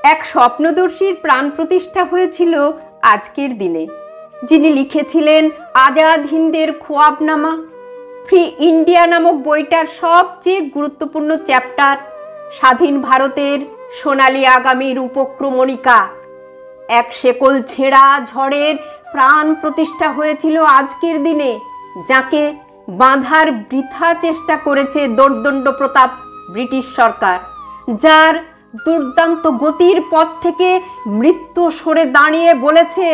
এক স্বপ্নদর্শীর প্রাণ প্রতিষ্ঠা হয়েছিল আজকের দিনে, যিনি লিখেছিলেন আজাদ হিন্দের খোয়াবনামা। ফ্রি ইন্ডিয়া নামক বইটার সবচেয়ে গুরুত্বপূর্ণ চ্যাপ্টার স্বাধীন ভারতের সোনালী আগামীর উপক্রমণিকা। এক শেকল ছেঁড়া ঝড়ের প্রাণ প্রতিষ্ঠা হয়েছিল আজকের দিনে, যাকে বাঁধার বৃথা চেষ্টা করেছে দোর্দণ্ড প্রতাপ ব্রিটিশ সরকার, যার দুর্দান্ত গতির পথ থেকে মৃত্যু সরে দাঁড়িয়ে বলেছে,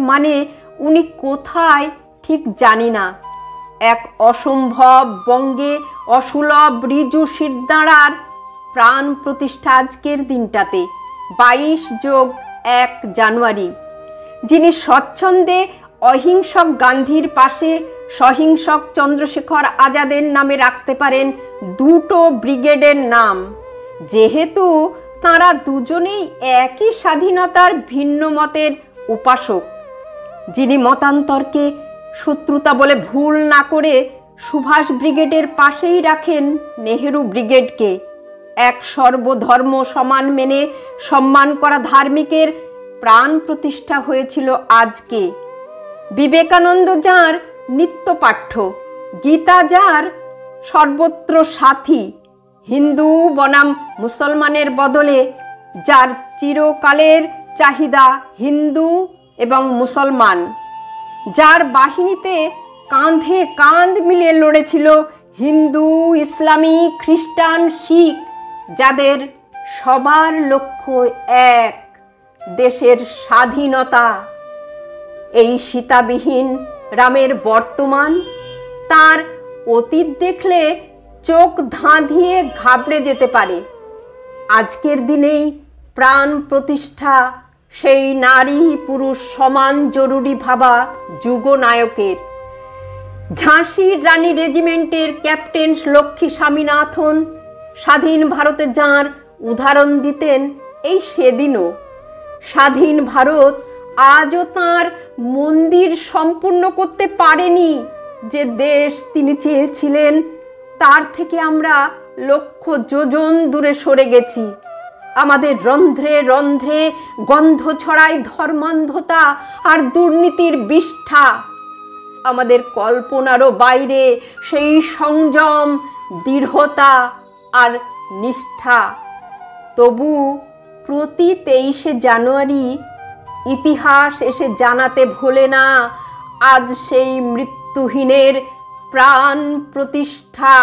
মানে উনি কোথায় ঠিক জানি না। এক অসম্ভব বঙ্গে অসুলভ ঋজু শিরদাঁড়ার প্রাণ প্রতিষ্ঠা আজকের দিনটাতে 22+1 জানুয়ারি, যিনি স্বচ্ছন্দে অহিংসক গান্ধীর পাশে সহিংসক চন্দ্রশেখর আজাদের নামে রাখতে পারেন দুটো ব্রিগেডের নাম, যেহেতু তাঁরা দুজনেই একই স্বাধীনতার ভিন্ন মতের উপাসক। যিনি মতান্তরকে শত্রুতা বলে ভুল না করে সুভাষ ব্রিগেডের পাশেই রাখেন নেহেরু ব্রিগেডকে। এক সর্বধর্ম সমান মেনে সম্মান করা ধার্মিকের প্রাণ প্রতিষ্ঠা হয়েছিল আজকে। বিবেকানন্দ যাঁর নিত্যপাঠ্য, গীতা যাঁর সর্বত্র সাথী, হিন্দু বনাম মুসলমানের বদলে যার চিরকালের চাহিদা হিন্দু এবং মুসলমান, যার বাহিনীতে কাঁধে কাঁধ মিলিয়ে লড়েছিল হিন্দু, ইসলামী, খ্রিস্টান, শিখ, যাদের সবার লক্ষ্য এক, দেশের স্বাধীনতা। এই সীতাবিহীন রামের বর্তমান, তার অতীত দেখলে চোখ ধাঁধিয়ে ঘাবড়ে যেতে পারে। আজকের দিনেই প্রাণ প্রতিষ্ঠা সেই নারী পুরুষ সমান জরুরি ভাবা যুগনায়কের। ঝাঁসির রানী রেজিমেন্টের ক্যাপ্টেন লক্ষ্মী স্বামীনাথন স্বাধীন ভারতে যাঁর উদাহরণ দিতেন, এই সেদিনও স্বাধীন ভারত আজও তাঁর মন্দির সম্পূর্ণ করতে পারেনি। যে দেশ তিনি চেয়েছিলেন, তার থেকে আমরা লক্ষ যোজন দূরে সরে গেছি। আমাদের রন্ধ্রে রন্ধ্রে গন্ধ ছড়ায় ধর্মান্ধতা আর দুর্নীতির বিষ্ঠা। আমাদের কল্পনারও বাইরে সেই সংযম, দৃঢ়তা আর নিষ্ঠা। তবু প্রতি 23শে জানুয়ারি ইতিহাস এসে জানাতে ভোলে না আজ সেই মৃত্যুহীনের প্রাণ প্রতিষ্ঠা।